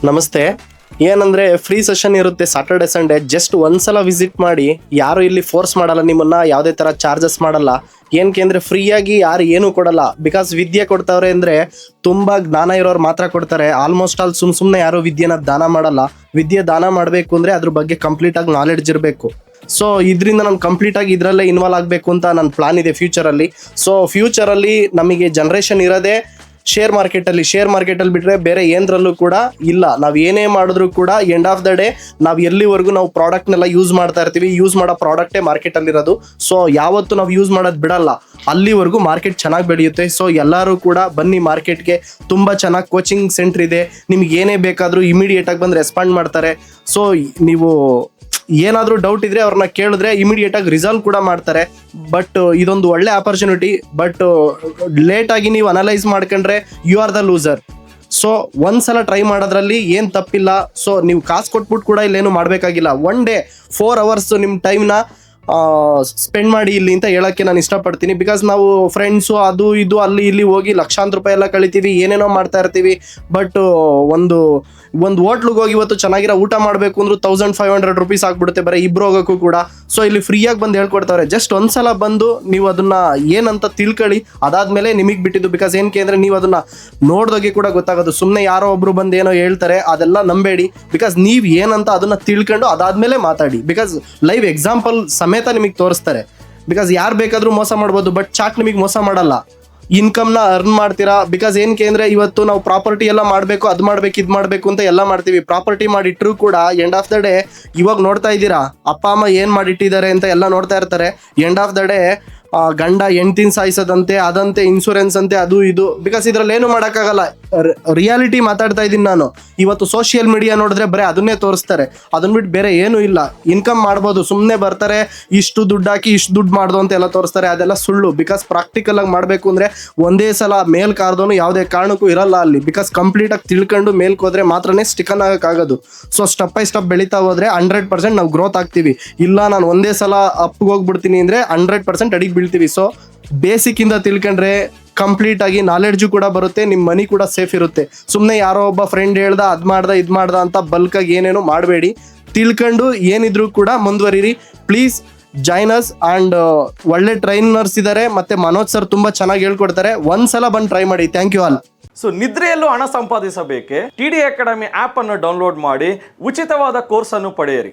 ನಮಸ್ತೆ. ಏನಂದರೆ free session ಇರುತ್ತೆ ಸಾಟರ್ಡೆ ಸಂಡೇ. ಜಸ್ಟ್ ಒಂದ್ಸಲ ವಿಸಿಟ್ ಮಾಡಿ. ಯಾರು ಇಲ್ಲಿ ಫೋರ್ಸ್ ಮಾಡಲ್ಲ, ನಿಮ್ಮನ್ನು ಯಾವುದೇ ಥರ ಚಾರ್ಜಸ್ ಮಾಡಲ್ಲ. ಏನಕ್ಕೆ ಅಂದರೆ ಫ್ರೀಯಾಗಿ ಯಾರು ಏನೂ ಕೊಡಲ್ಲ. ಬಿಕಾಸ್ ವಿದ್ಯೆ ಕೊಡ್ತಾವ್ರೆ ಅಂದರೆ ತುಂಬ ಜ್ಞಾನ ಇರೋರು ಮಾತ್ರ ಕೊಡ್ತಾರೆ. ಆಲ್ಮೋಸ್ಟ್ ಆಲ್ ಸುಮ್ಮನೆ ಯಾರು ವಿದ್ಯೆನ ದಾನ ಮಾಡಲ್ಲ. ವಿದ್ಯೆ ದಾನ ಮಾಡಬೇಕು ಅಂದರೆ ಅದ್ರ ಬಗ್ಗೆ ಕಂಪ್ಲೀಟಾಗಿ ನಾಲೆಡ್ಜ್ ಇರಬೇಕು. ಸೊ ಇದರಿಂದ ನಾನು ಕಂಪ್ಲೀಟಾಗಿ ಇದರಲ್ಲೇ ಇನ್ವಾಲ್ವ್ ಆಗಬೇಕು ಅಂತ ನನ್ನ ಪ್ಲಾನ್ ಇದೆ ಫ್ಯೂಚರಲ್ಲಿ. ಸೊ ಫ್ಯೂಚರಲ್ಲಿ ನಮಗೆ ಜನ್ರೇಷನ್ ಇರೋದೇ ಶೇರ್ ಮಾರ್ಕೆಟಲ್ಲಿ ಬಿಟ್ಟರೆ ಬೇರೆ ಏನರಲ್ಲೂ ಕೂಡ ಇಲ್ಲ. ನಾವು ಏನೇ ಮಾಡಿದ್ರು ಕೂಡ ಎಂಡ್ ಆಫ್ ದ ಡೇ ನಾವು ಎಲ್ಲಿವರೆಗೂ ನಾವು ಪ್ರಾಡಕ್ಟ್ನೆಲ್ಲ ಯೂಸ್ ಮಾಡ್ತಾ ಇರ್ತೀವಿ, ಯೂಸ್ ಮಾಡೋ ಪ್ರಾಡಕ್ಟೇ ಮಾರ್ಕೆಟಲ್ಲಿರೋದು. ಸೊ ಯಾವತ್ತು ನಾವು ಯೂಸ್ ಮಾಡೋದು ಬಿಡಲ್ಲ, ಅಲ್ಲಿವರೆಗೂ ಮಾರ್ಕೆಟ್ ಚೆನ್ನಾಗಿ ಬೆಳೆಯುತ್ತೆ. ಸೊ ಎಲ್ಲರೂ ಕೂಡ ಬನ್ನಿ ಮಾರ್ಕೆಟ್ಗೆ. ತುಂಬ ಚೆನ್ನಾಗಿ ಕೋಚಿಂಗ್ ಸೆಂಟ್ರ್ ಇದೆ. ನಿಮ್ಗೆ ಏನೇ ಬೇಕಾದರೂ ಇಮಿಡಿಯೇಟಾಗಿ ಬಂದು ರೆಸ್ಪಾಂಡ್ ಮಾಡ್ತಾರೆ. ಸೊ ನೀವು ಏನಾದರೂ ಡೌಟ್ ಇದ್ರೆ ಅವ್ರನ್ನ ಕೇಳಿದ್ರೆ ಇಮಿಡಿಯೇಟಾಗಿ ರಿಸಾಲ್ವ್ ಕೂಡ ಮಾಡ್ತಾರೆ. ಬಟ್ ಇದೊಂದು ಒಳ್ಳೆ ಆಪರ್ಚುನಿಟಿ. ಬಟ್ ಲೇಟಾಗಿ ನೀವು ಅನಲೈಸ್ ಮಾಡ್ಕೊಂಡ್ರೆ you are the loser. So ಒಂದ್ಸಲ ಟ್ರೈ ಮಾಡೋದ್ರಲ್ಲಿ ಏನು ತಪ್ಪಿಲ್ಲ. ಸೊ ನೀವು ಕಾಸು ಕೊಟ್ಬಿಟ್ಟು ಕೂಡ ಇಲ್ಲೇನು ಮಾಡಬೇಕಾಗಿಲ್ಲ. ಒನ್ ಡೇ 4 hours ನಿಮ್ಮ ಟೈಮ್ನ ಸ್ಪೆಂಡ್ ಮಾಡಿ ಇಲ್ಲಿ ಅಂತ ಹೇಳೋಕ್ಕೆ ನಾನು ಇಷ್ಟಪಡ್ತೀನಿ. ಬಿಕಾಸ್ ನಾವು ಫ್ರೆಂಡ್ಸು ಅದು ಇದು ಅಲ್ಲಿ ಇಲ್ಲಿ ಹೋಗಿ ಲಕ್ಷಾಂತರ ರೂಪಾಯಿ ಎಲ್ಲ ಕಳಿತೀವಿ, ಏನೇನೋ ಮಾಡ್ತಾ ಇರ್ತೀವಿ. ಬಟ್ ಒಂದು ಹೋಟ್ಲಿಗೆ ಹೋಗಿ ಇವತ್ತು ಚೆನ್ನಾಗಿರೋ ಊಟ ಮಾಡಬೇಕು ಅಂದ್ರೂ 1500 rupees ಆಗ್ಬಿಡುತ್ತೆ ಬರೀ ಇಬ್ರು ಹೋಗೋಕ್ಕೂ ಕೂಡ. ಸೊ ಇಲ್ಲಿ ಫ್ರೀಯಾಗಿ ಬಂದು ಹೇಳ್ಕೊಡ್ತಾರೆ. ಜಸ್ಟ್ ಒಂದ್ಸಲ ಬಂದು ನೀವು ಅದನ್ನ ಏನಂತ ತಿಳ್ಕೊಳ್ಳಿ, ಅದಾದ್ಮೇಲೆ ನಿಮಗೆ ಬಿಟ್ಟಿದ್ದು. ಬಿಕಾಸ್ ಏನಕ್ಕೆ ಅಂದರೆ ನೀವು ಅದನ್ನ ನೋಡ್ದೋಗಿ ಕೂಡ ಗೊತ್ತಾಗೋದು. ಸುಮ್ಮನೆ ಯಾರೋ ಒಬ್ರು ಬಂದು ಏನೋ ಹೇಳ್ತಾರೆ ಅದೆಲ್ಲ ನಂಬೇಡಿ. ಬಿಕಾಸ್ ನೀವು ಏನಂತ ಅದನ್ನ ತಿಳ್ಕೊಂಡು ಅದಾದ್ಮೇಲೆ ಮಾತಾಡಿ. ಬಿಕಾಸ್ ಲೈವ್ ಎಕ್ಸಾಂಪಲ್ ಸಮೇತ ನಿಮಗೆ ತೋರಿಸ್ತಾರೆ. ಬಿಕಾಸ್ ಯಾರು ಬೇಕಾದರೂ ಮೋಸ ಮಾಡ್ಬೋದು, ಬಟ್ ಚಾಟ್ ನಿಮಗೆ ಮೋಸ ಮಾಡಲ್ಲ. ಇನ್ಕಮ್ನ ಅರ್ನ್ ಮಾಡ್ತೀರಾ. ಬಿಕಾಸ್ ಏನಕ್ಕೆ ಅಂದರೆ ಇವತ್ತು ನಾವು ಪ್ರಾಪರ್ಟಿ ಎಲ್ಲ ಮಾಡಬೇಕು, ಅದು ಮಾಡಬೇಕು, ಇದು ಮಾಡಬೇಕು ಅಂತ ಎಲ್ಲ ಮಾಡ್ತೀವಿ. ಪ್ರಾಪರ್ಟಿ ಮಾಡಿಟ್ರು ಕೂಡ ಎಂಡ್ ಆಫ್ ದ ಡೇ ಇವಾಗ ನೋಡ್ತಾ ಇದ್ದೀರಾ ಅಪ್ಪ ಅಮ್ಮ ಏನು ಮಾಡಿಟ್ಟಿದ್ದಾರೆ ಅಂತ ಎಲ್ಲ ನೋಡ್ತಾ ಇರ್ತಾರೆ. ಎಂಡ್ ಆಫ್ ದ ಡೇ ಗಂಡ ಹೆಂಡ್ತಿನ ಸಾಯಿಸೋದಂತೆ, ಅದಂತೆ, ಇನ್ಶೂರೆನ್ಸ್ ಅಂತೆ, ಅದು ಇದು. ಬಿಕಾಸ್ ಇದರಲ್ಲಿ ಏನು ಮಾಡೋಕ್ಕಾಗಲ್ಲ. ರಿಯಾಲಿಟಿ ಮಾತಾಡ್ತಾ ಇದ್ದೀನಿ ನಾನು. ಇವತ್ತು ಸೋಷಿಯಲ್ ಮೀಡಿಯಾ ನೋಡಿದ್ರೆ ಬರೀ ಅದನ್ನೇ ತೋರಿಸ್ತಾರೆ. ಅದನ್ನ ಬಿಟ್ಟು ಬೇರೆ ಏನೂ ಇಲ್ಲ. ಇನ್ಕಮ್ ಮಾಡ್ಬೋದು, ಸುಮ್ಮನೆ ಬರ್ತಾರೆ, ಇಷ್ಟು ದುಡ್ಡು ಹಾಕಿ ಇಷ್ಟು ದುಡ್ಡು ಮಾಡ್ದು ಅಂತ ಎಲ್ಲ ತೋರಿಸ್ತಾರೆ. ಅದೆಲ್ಲ ಸುಳ್ಳು. ಬಿಕಾಸ್ ಪ್ರಾಕ್ಟಿಕಲ್ ಆಗಿ ಮಾಡಬೇಕು ಅಂದರೆ ಒಂದೇ ಸಲ ಮೇಲ್ ಕಾರ್ದೋನು ಯಾವುದೇ ಕಾರಣಕ್ಕೂ ಇರಲ್ಲ ಅಲ್ಲಿ. ಬಿಕಾಸ್ ಕಂಪ್ಲೀಟಾಗಿ ತಿಳ್ಕೊಂಡು ಮೇಲ್ಕ್ ಹೋದ್ರೆ ಮಾತ್ರನೇ ಸ್ಟಿಕನ್ ಆಗೋಕ್ಕಾಗೋದು. ಸೊ ಸ್ಟೆಪ್ ಬೈ ಸ್ಟೆಪ್ ಬೆಳೀತಾ ಹೋದರೆ 100% ನಾವು ಗ್ರೋತ್ ಆಗ್ತೀವಿ. ಇಲ್ಲ ನಾನು ಒಂದೇ ಸಲ ಅಪ್ಗೆ ಹೋಗ್ಬಿಡ್ತೀನಿ ಅಂದರೆ 100% ಅಡಿಗೆ ಬೀಳ್ತೀವಿ. ಸೊ ಬೇಸಿಕ್ಕಿಂದ ತಿಳ್ಕೊಂಡ್ರೆ ಕಂಪ್ಲೀಟ್ ಆಗಿ ನಾಲೆಡ್ಜು ಕೂಡ ಬರುತ್ತೆ, ನಿಮ್ಮ ಮನಿ ಕೂಡ ಸೇಫ್ ಇರುತ್ತೆ. ಸುಮ್ಮನೆ ಯಾರೋ ಒಬ್ಬ ಫ್ರೆಂಡ್ ಹೇಳ್ದ ಅದು ಮಾಡ್ದ ಇದು ಮಾಡ್ದ ಅಂತ ಬಲ್ಕಾಗಿ ಏನೇನು ಮಾಡಬೇಡಿ. ತಿಳ್ಕೊಂಡು ಏನಿದ್ರು ಕೂಡ ಮುಂದುವರಿರಿ ಪ್ಲೀಸ್. ಜಾಯ್ನರ್ಸ್ ಆ್ಯಂಡ್ ಒಳ್ಳೆ ಟ್ರೈನರ್ಸ್ ಇದ್ದಾರೆ. ಮತ್ತು ಮನೋಜ್ ಸರ್ ತುಂಬ ಚೆನ್ನಾಗಿ ಹೇಳ್ಕೊಡ್ತಾರೆ. ಒಂದ್ಸಲ ಬಂದು ಟ್ರೈ ಮಾಡಿ. Thank you all. ಸೊ ನಿದ್ರೆಯಲ್ಲೂ ಹಣ ಸಂಪಾದಿಸಬೇಕೆ? TD ಅಕಾಡೆಮಿ ಆ್ಯಪ್ ಅನ್ನು ಡೌನ್ಲೋಡ್ ಮಾಡಿ ಉಚಿತವಾದ ಕೋರ್ಸ್ ಅನ್ನು ಪಡೆಯಿರಿ.